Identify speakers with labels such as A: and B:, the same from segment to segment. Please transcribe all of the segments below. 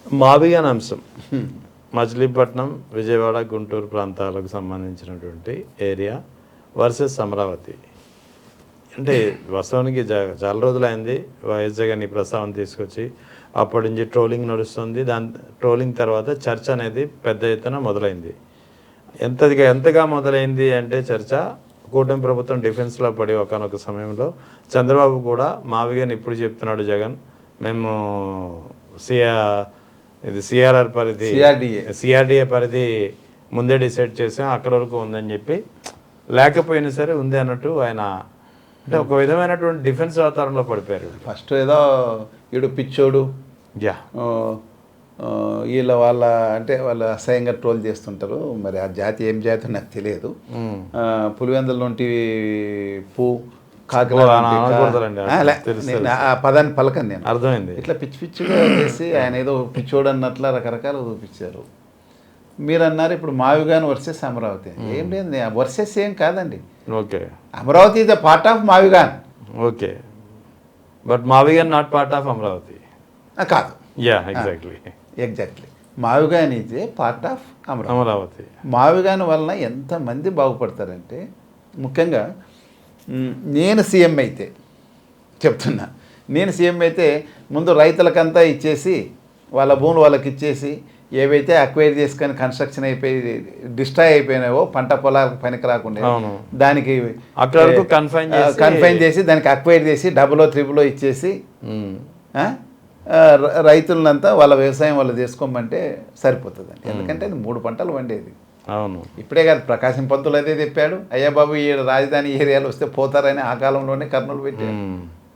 A: మావిగాన్ అంశం మచిలీపట్నం, విజయవాడ, గుంటూరు ప్రాంతాలకు సంబంధించినటువంటి ఏరియా వర్సెస్ అమరావతి. అంటే వాస్తవానికి చాలా రోజులైంది వైఎస్ జగన్ ఈ ప్రస్తావన తీసుకొచ్చి, అప్పటి నుంచి ట్రోలింగ్ నడుస్తుంది. దాని ట్రోలింగ్ తర్వాత చర్చ అనేది పెద్ద ఎత్తున మొదలైంది. ఎంతగా మొదలైంది అంటే చర్చ, కూటమి ప్రభుత్వం డిఫెన్స్లో పడి ఒకనొక సమయంలో చంద్రబాబు కూడా మావిగాని ఇప్పుడు చెప్తున్నాడు జగన్, మేము ఇది సిఆర్ఆర్ పరిధి, సిఆర్డిఏ పరిధి ముందే డిసైడ్ చేసాం, అక్కడ వరకు ఉందని చెప్పి, లేకపోయినా సరే ఉంది అన్నట్టు ఆయన అంటే ఒక విధమైనటువంటి డిఫెన్స్ అవతారంలో పడిపోయారు.
B: ఫస్ట్ ఏదో ఈడు పిచ్చోడు, వీళ్ళ అంటే వాళ్ళు అసహ్యంగా ట్రోల్ చేస్తుంటారు. మరి ఆ జాతి ఏం జాతి నాకు తెలియదు. పులివెందుల నుండి ఆ పదాన్ని పలకని నేను,
A: అర్థమైంది.
B: ఇట్లా పిచ్చి పిచ్చిగా చేసి ఆయన ఏదో పిచ్చోడు అన్నట్ల రకరకాలు చూపించారు. మీరు అన్నారు ఇప్పుడు మావిగాన్ వర్సెస్ అమరావతి. ఏం లేదు, వర్సెస్ ఏం కాదండి.
A: Okay,
B: Amaravati is the part of Mavigan.
A: Okay, but Mavigan not part of Amaravati.
B: కాదు,
A: exactly
B: Mavigan is a part of Amaravati. Mavigan వలన ఎంతమంది బాగుపడతారంటే, ముఖ్యంగా నేను సీఎం అయితే చెప్తున్నా, నేను సీఎం అయితే ముందు రైతులకంతా ఇచ్చేసి, వాళ్ళ భూములు వాళ్ళకి ఇచ్చేసి, ఏవైతే అక్వైర్ చేసుకొని కన్స్ట్రక్షన్ అయిపోయి డిస్ట్రాయ్ అయిపోయినావో, పంట పొలాలకు పనికి రాకుండా దానికి కన్ఫైన్ చేసి దానికి అక్వైర్ చేసి డబులో త్రిబులో ఇచ్చేసి రైతులంతా వాళ్ళ వ్యవసాయం వాళ్ళు చేసుకోమంటే సరిపోతుందండి. ఎందుకంటే అది 3 పంటలు వండేది.
A: అవును,
B: ఇప్పుడే కాదు, ప్రకాశం పంతులు అదే చెప్పాడు. అయ్యా బాబు, ఈ రాజధాని ఏరియాలు వస్తే పోతారని ఆ కాలంలోనే కర్నూలు పెట్టాడు.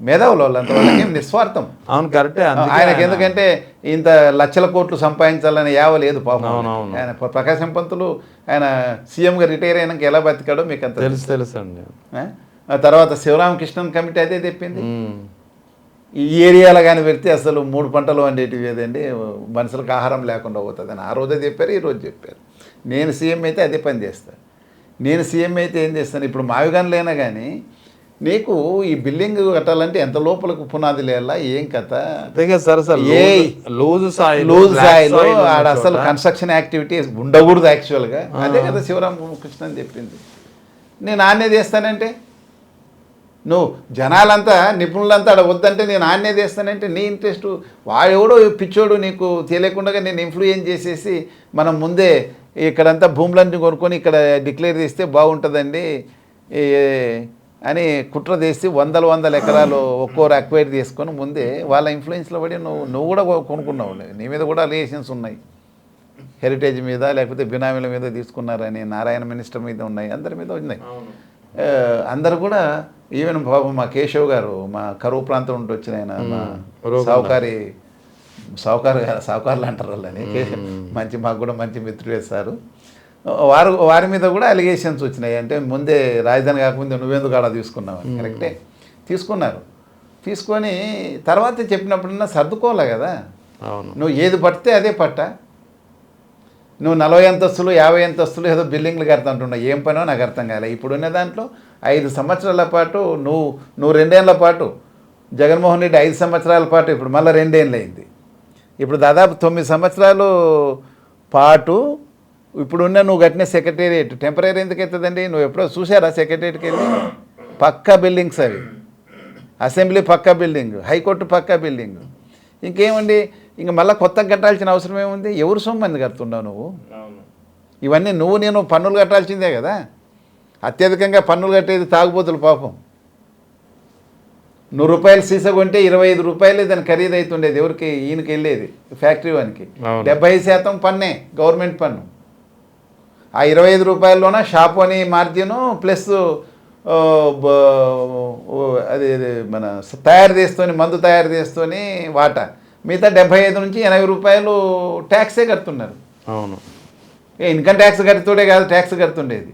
B: మేధావులు వాళ్ళంతా, వాళ్ళకి ఏం నిస్వార్థం.
A: అవును, కరెక్టే.
B: ఆయనకి ఎందుకంటే ఇంత లక్షల కోట్లు సంపాదించాలని యావ లేదు పాపం. ఆయన ప్రకాశం పంతులు ఆయన సీఎంగా రిటైర్ అయినాక ఎలా బతికాడో మీకు అంత
A: తెలుసు అండి.
B: ఆ తర్వాత శివరామకృష్ణన్ కమిటీ అదే చెప్పింది. ఈ ఏరియాలో కానీ పెడితే అసలు 3 పంటలు వండేటివి ఏదండి, మనుషులకు ఆహారం లేకుండా పోతుందని ఆ రోజే చెప్పారు, ఈ రోజు చెప్పారు. నేను సీఎం అయితే అదే పని చేస్తాను. నేను సీఎం అయితే ఏం చేస్తాను, ఇప్పుడు మావిగాన్ లేనా కానీ నీకు ఈ బిల్డింగ్ కట్టాలంటే ఎంత లోపలకు పునాది లేలా, ఏం కథ, లూజ్ స్థాయిలో ఆడ అసలు కన్స్ట్రక్షన్ యాక్టివిటీస్ ఉండకూడదు యాక్చువల్గా. అదే కదా శివరామకృష్ణ అని చెప్పింది. నేను ఆన్నే చేస్తానంటే, నువ్వు జనాలంతా నిపుణులంతా ఆడ వద్దంటే నేను ఆన్నే చేస్తానంటే నీ ఇంట్రెస్ట్. వాడెవడో పిచ్చోడు నీకు తెలియకుండా నేను ఇన్ఫ్లుయెన్స్ చేసేసి మనం ముందే ఇక్కడంతా భూములన్నీ కొనుక్కొని ఇక్కడ డిక్లేర్ చేస్తే బాగుంటుందండి అని కుట్ర చేసి 100 ఎకరాలు ఒక్కోరు అక్వైర్ చేసుకొని ముందే వాళ్ళ ఇన్ఫ్లుయెన్స్లో పడి నువ్వు కూడా కొనుక్కున్నావు. నీ మీద కూడా అలిగేషన్స్ ఉన్నాయి, హెరిటేజ్ మీద లేకపోతే బినామీల మీద తీసుకున్నారని, నారాయణ మినిస్టర్ మీద ఉన్నాయి, అందరి మీద ఉన్నాయి. అందరు కూడా ఈవెన్ బాబు మా కేశవ్ గారు, మా కరువు ప్రాంతం నుండి వచ్చిన ఆయన, మా సావుకారులు అంటారు వాళ్ళని, మాకు కూడా మంచి మిత్రుడు వేస్తారు. వారి మీద కూడా అలిగేషన్స్ వచ్చినాయి. అంటే ముందే రాజధాని కాకముందే నువ్వెందుకు ఆడ తీసుకున్నావు అని. కరెక్టే, తీసుకున్నారు. తీసుకొని తర్వాత చెప్పినప్పుడన్నా సర్దుకోలే కదా. నువ్వు ఏది పడితే అదే పట్ట. నువ్వు 40 అంతస్తులు 50 అంతస్తులు ఏదో బిల్డింగ్లు కడతాంటున్నావు, ఏం పనో నాకు అర్థం కాలే. ఇప్పుడున్న దాంట్లో 5 సంవత్సరాల పాటు నువ్వు 2 ఏళ్ళ పాటు, జగన్మోహన్ రెడ్డి 5 సంవత్సరాల పాటు, ఇప్పుడు మళ్ళీ 2 ఏళ్ళు అయింది. ఇప్పుడు దాదాపు 9 సంవత్సరాలు పాటు ఇప్పుడున్న నువ్వు కట్టిన సెక్రటేరియట్ టెంపరీ ఎందుకు అవుతుందండి? నువ్వు ఎప్పుడో చూసారా సెక్రటేరియట్కి వెళ్ళి? పక్కా బిల్డింగ్స్ అవి, అసెంబ్లీ పక్కా బిల్డింగ్, హైకోర్టు పక్కా బిల్డింగ్. ఇంకేమండి, ఇంక మళ్ళీ కొత్తగా కట్టాల్సిన అవసరం ఏముంది? ఎవరు సొమ్మంది కడుతున్నావు నువ్వు? ఇవన్నీ నేను పన్నులు కట్టాల్సిందే కదా. అత్యధికంగా పన్నులు కట్టేది తాగుబోతులు పాపం. 100 రూపాయలు సీసా కొంటే 25 రూపాయలు దాని ఖరీదు అవుతుండేది. ఎవరికి? ఈయనకి వెళ్ళేది ఫ్యాక్టరీ వానికి. 75% పన్నే, గవర్నమెంట్ పన్ను. ఆ 25 రూపాయల్లోన షాపు అని మార్జిను ప్లస్ అది మన తయారు చేస్తూనే, మందు తయారు చేస్తూనే వాటా. మిగతా 75 నుంచి 80 రూపాయలు ట్యాక్సే కడుతున్నారు.
A: అవును,
B: ఇన్కమ్ ట్యాక్స్ కడుతుండే కాదు, ట్యాక్స్ కడుతుండేది.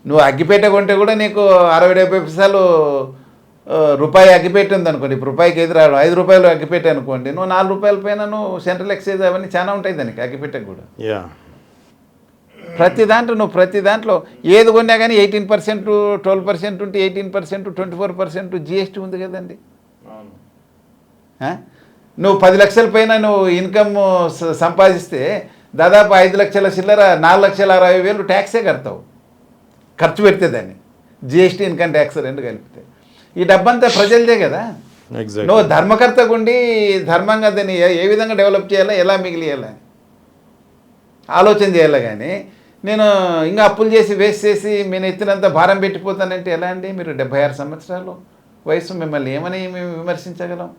B: నువ్వు అగ్గిపేట కొంటే కూడా నీకు 60-70 పైసలు రూపాయి అగ్గిపెట్టి ఉంది అనుకోండి. ఇప్పుడు రూపాయికి ఎదురాడు 5 రూపాయలు అగ్గిపెట్టి అనుకోండి, నువ్వు 4 రూపాయల పైన నువ్వు సెంట్రల్ ఎక్సైజ్ అవన్నీ చాలా ఉంటాయి దానికి, అగ్గిపెట్టకు కూడా. ప్రతి దాంట్లో ఏది కొన్నా కానీ 18%, 12% ఉంటే 18%, 24% జిఎస్టీ ఉంది కదండి. నువ్వు 10 లక్షల పైన నువ్వు ఇన్కమ్ సంపాదిస్తే దాదాపు 5 లక్షల చిల్లర 4,60,000 ట్యాక్సే కడతావు, ఖర్చు పెడితే దాన్ని, జిఎస్టీ ఇన్కమ్ ట్యాక్స్ రెండు కలిపితే. ఈ డబ్బంతా ప్రజలదే కదా.
A: ఎగ్జాక్ట్.
B: నువ్వు ధర్మకర్తగా ఉండి ధర్మంగా దాన్ని ఏ విధంగా డెవలప్ చేయాలా, ఎలా మిగిలియాలా ఆలోచన చేయాలి. కానీ నేను ఇంకా అప్పులు చేసి వేస్ట్ చేసి నేను ఎత్తినంత భారం పెట్టిపోతానంటే ఎలా అండి? మీరు 76 సంవత్సరాలు వయసు, మిమ్మల్ని ఏమని మేము విమర్శించగలం?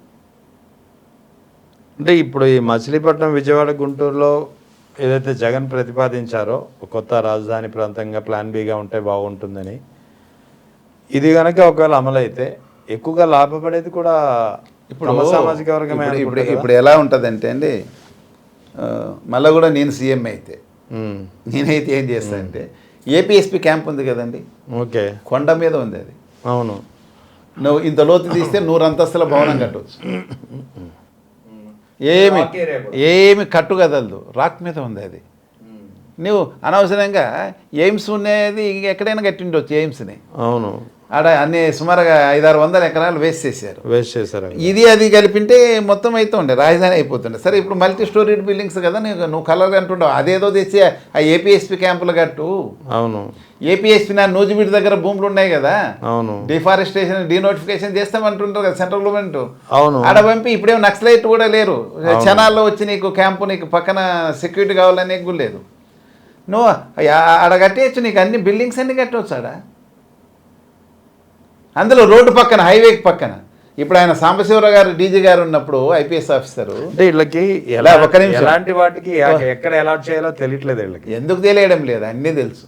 A: అంటే ఇప్పుడు ఈ మచిలీపట్నం, విజయవాడ, గుంటూరులో ఏదైతే జగన్ ప్రతిపాదించారో కొత్త రాజధాని ప్రాంతంగా ప్లాన్ బిగా ఉంటే బాగుంటుందని, ఇది కనుక ఒకవేళ అమలైతే ఎక్కువగా లాభపడేది కూడా
B: ఇప్పుడు
A: సామాజిక వర్గమే.
B: ఇప్పుడు ఎలా ఉంటుందంటే అండి, మళ్ళీ కూడా నేను సీఎం అయితే నేనైతే ఏం చేస్తా అంటే, ఏపీఎస్పీ క్యాంప్ ఉంది కదండి,
A: ఓకే,
B: కొండ మీద ఉంది అది.
A: అవును.
B: నువ్వు ఇంత లోతు తీస్తే 100 అంతస్తుల భవనం కట్టవచ్చు. ఏమి కట్టు కదలదు, రాక్ మీద ఉంది అది. నువ్వు అనవసరంగా ఎయిమ్స్ ఉన్నది ఎక్కడైనా కట్టిండొచ్చు ఎయిమ్స్ని.
A: అవును,
B: ఆడ అన్ని సుమారుగా 500-600 ఎకరాలు వేస్ట్ చేశారు. ఇది అది కలిపింటే మొత్తం అయితే ఉండే రాజధాని అయిపోతుండే. సరే, ఇప్పుడు మల్టీ స్టోరీడ్ బిల్డింగ్స్ కదా, నువ్వు కలర్ అంటుండవు, అదేదో తెచ్చి ఆ ఏపీఎస్పీ క్యాంపులు కట్టు.
A: అవును,
B: ఏపీఎస్పీ నా నూజిబీడి దగ్గర భూములు ఉన్నాయి కదా,
A: అవును,
B: డిఫారెస్టేషన్ డీనోటిఫికేషన్ చేస్తామంటుంటారు కదా సెంట్రల్ గవర్నమెంట్.
A: అవును,
B: ఆడ పంపి ఇప్పుడేమో నక్సలైట్ కూడా లేరు, క్షణాల్లో వచ్చి నీకు క్యాంపు, నీకు పక్కన సెక్యూరిటీ కావాలని కూడా లేదు. నువ్వు ఆడ కట్టేయచ్చు, నీకు అన్ని బిల్డింగ్స్ అన్ని కట్టవచ్చు ఆడ. అందులో రోడ్డు పక్కన, హైవేకి పక్కన. ఇప్పుడు ఆయన సాంబశివరావు గారు డీజీ గారు ఉన్నప్పుడు ఐపీఎస్ ఆఫీసరు,
A: అంటే వీళ్ళకి
B: ఒక్క నిమిషం,
A: ఎలాంటి వాటికి ఎక్కడ అలాట్ చేయాలో తెలియట్లేదు వీళ్ళకి.
B: ఎందుకు తెలియడం లేదు, అన్నీ తెలుసు.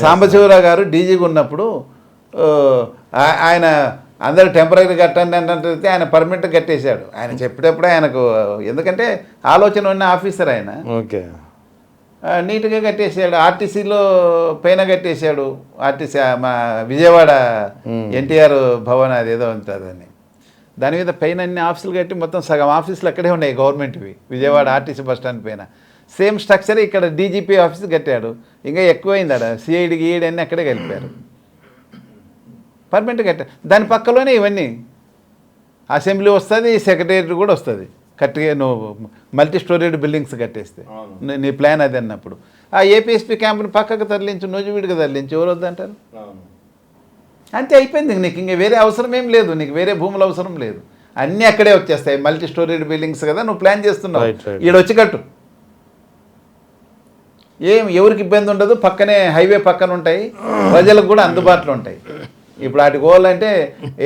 A: సాంబశివరావు
B: గారు డీజీగా ఉన్నప్పుడు ఆయన అందరూ టెంపరీ కట్టండి అంటే ఆయన పర్మనెంట్ కట్టేశాడు. ఆయన చెప్పేటప్పుడే ఆయనకు, ఎందుకంటే ఆలోచన ఉన్న ఆఫీసర్ ఆయన,
A: ఓకే,
B: నీట్గా కట్టేసాడు. ఆర్టీసీలో పైన కట్టేశాడు. ఆర్టీసీ మా విజయవాడ ఎన్టీఆర్ భవన్ అది ఏదో ఉంటుందని, దాని మీద పైన అన్ని ఆఫీసులు కట్టి మొత్తం సగం ఆఫీసులు అక్కడే ఉన్నాయి గవర్నమెంట్వి, విజయవాడ ఆర్టీసీ బస్ స్టాండ్ పైన. సేమ్ స్ట్రక్చర్ ఇక్కడ డీజీపీ ఆఫీస్ కట్టాడు. ఇంకా ఎక్కువైంది ఆడ, సిఐడి గీఐడి అన్నీ అక్కడే కలిపారు, పర్మనెంట్ కట్టారు. దాని పక్కలోనే ఇవన్నీ అసెంబ్లీ వస్తుంది, సెక్రటేరియట్ కూడా వస్తుంది. కరెక్ట్గా నువ్వు మల్టీ స్టోరీడ్ బిల్డింగ్స్ కట్టేస్తే నీ ప్లాన్ అది అన్నప్పుడు ఆ ఏపీఎస్పీ క్యాంప్ని పక్కకు తరలించు, నూజివీడికి తరలించు, ఎవరు వద్దంటారు? అంతే అయిపోయింది. నీకు ఇంక వేరే అవసరం ఏం లేదు, నీకు వేరే భూములు అవసరం లేదు, అన్నీ అక్కడే వచ్చేస్తాయి. మల్టీ స్టోరీడ్ బిల్డింగ్స్ కదా నువ్వు ప్లాన్ చేస్తున్నావు, ఈడొచ్చి కట్టు, ఎవరికి ఇబ్బంది ఉండదు. పక్కనే హైవే పక్కన ఉంటాయి, ప్రజలకు కూడా అందుబాటులో ఉంటాయి. ఇప్పుడు వాటికి పోవాలంటే,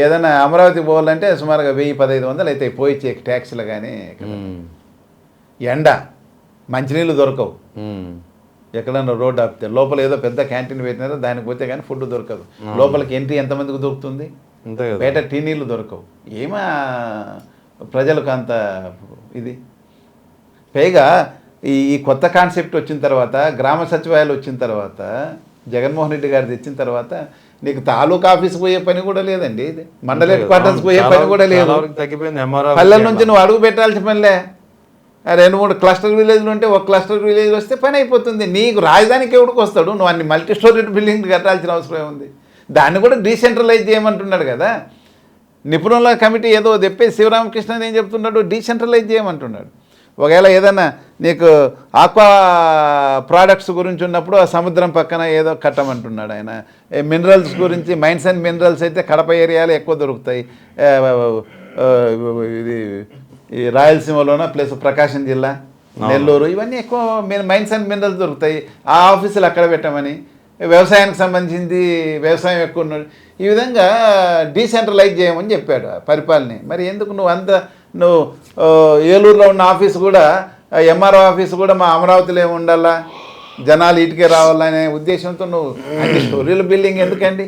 B: ఏదైనా అమరావతికి పోవాలంటే సుమారుగా 1000-1500 అవుతాయి పోయిచ్చే ట్యాక్సీలు. కానీ ఎండ, మంచినీళ్ళు దొరకవు. ఎక్కడన్నా రోడ్డు ఆపితే లోపల ఏదో పెద్ద క్యాంటీన్ పెట్టినారో దానికి పోతే కానీ ఫుడ్ దొరకదు. లోపలికి ఎంట్రీ ఎంతమందికి దొరుకుతుంది? బయట టీ నీళ్ళు దొరకవు. ఏమా ప్రజలకు అంత ఇది. పైగా ఈ కొత్త కాన్సెప్ట్ వచ్చిన తర్వాత, గ్రామ సచివాలయాలు వచ్చిన తర్వాత, జగన్మోహన్ రెడ్డి గారు తెచ్చిన తర్వాత నీకు తాలూకా ఆఫీస్కి పోయే పని కూడా లేదండి, మండల హెడ్ క్వార్టర్స్కి పోయే పని కూడా లేదు. పల్లెల నుంచి నువ్వు అడుగు పెట్టాల్సిన పనిలే. 2-3 క్లస్టర్ విలేజ్లు ఉంటే ఒక క్లస్టర్ విలేజ్ వస్తే పని అయిపోతుంది. నీకు రాజధానికి ఎవడికి వస్తాడు? నువ్వు అన్ని మల్టీ స్టోరీడ్ బిల్డింగ్ కట్టాల్సిన అవసరం ఉంది. దాన్ని కూడా డీసెంట్రలైజ్ చేయమంటున్నాడు కదా నిపుణుల కమిటీ. ఏదో చెప్పేసి శివరామకృష్ణ ఏం చెప్తున్నాడు, డీసెంట్రలైజ్ చేయమంటున్నాడు. ఒకవేళ ఏదైనా నీకు ఆక్వా ప్రోడక్ట్స్ గురించి ఉన్నప్పుడు ఆ సముద్రం పక్కన ఏదో కట్టమంటున్నాడు ఆయన. మినరల్స్ గురించి, మైన్స్ అండ్ మినరల్స్ అయితే కడప ఏరియాలో ఎక్కువ దొరుకుతాయి. ఇది ఈ రాయలసీమలోన ప్లస్ ప్రకాశం జిల్లా, నెల్లూరు, ఇవన్నీ ఎక్కువ మైన్స్ అండ్ మినరల్స్ దొరుకుతాయి. ఆ ఆఫీసులు అక్కడ పెట్టమని, వ్యవసాయానికి సంబంధించింది వ్యవసాయం ఎక్కువ ఉన్నాడు. ఈ విధంగా డీసెంట్రలైజ్ చేయమని చెప్పాడు పరిపాలన. మరి ఎందుకు నువ్వు ఏలూరులో ఉన్న ఆఫీసు కూడా, ఎంఆర్ఓ ఆఫీసు కూడా మా అమరావతిలో ఏమి ఉండాలా, జనాలు ఇటుకే రావాలనే ఉద్దేశంతో నువ్వు అన్ని స్టోరీల బిల్డింగ్ ఎందుకండి?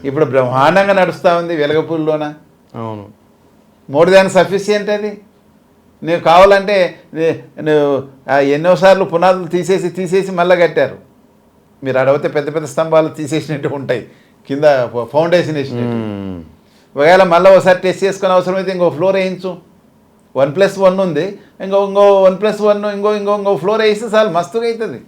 B: ఇప్పుడు బ్రహ్మాండంగా నడుస్తూ ఉంది వెలగపూడిలోన.
A: అవును,
B: మోర్ దాన్ సఫిషియంట్ అది. నువ్వు కావాలంటే నువ్వు ఎన్నోసార్లు పునాదులు తీసేసి మళ్ళీ కట్టారు. మీరు అడిగితే పెద్ద పెద్ద స్తంభాలు తీసేసినట్టు ఉంటాయి, కింద ఫౌండేషన్ వేసినట్టు. ఒకవేళ మళ్ళీ ఒకసారి టెస్ట్ చేసుకునే అవసరమైతే ఇంకో ఫ్లోర్ వేయించు. 1+1 ఉంది, ఇంకో 1+1 ఇంకో ఫ్లోర్ వేస్తే చాలు, మస్తుగా అవుతుంది.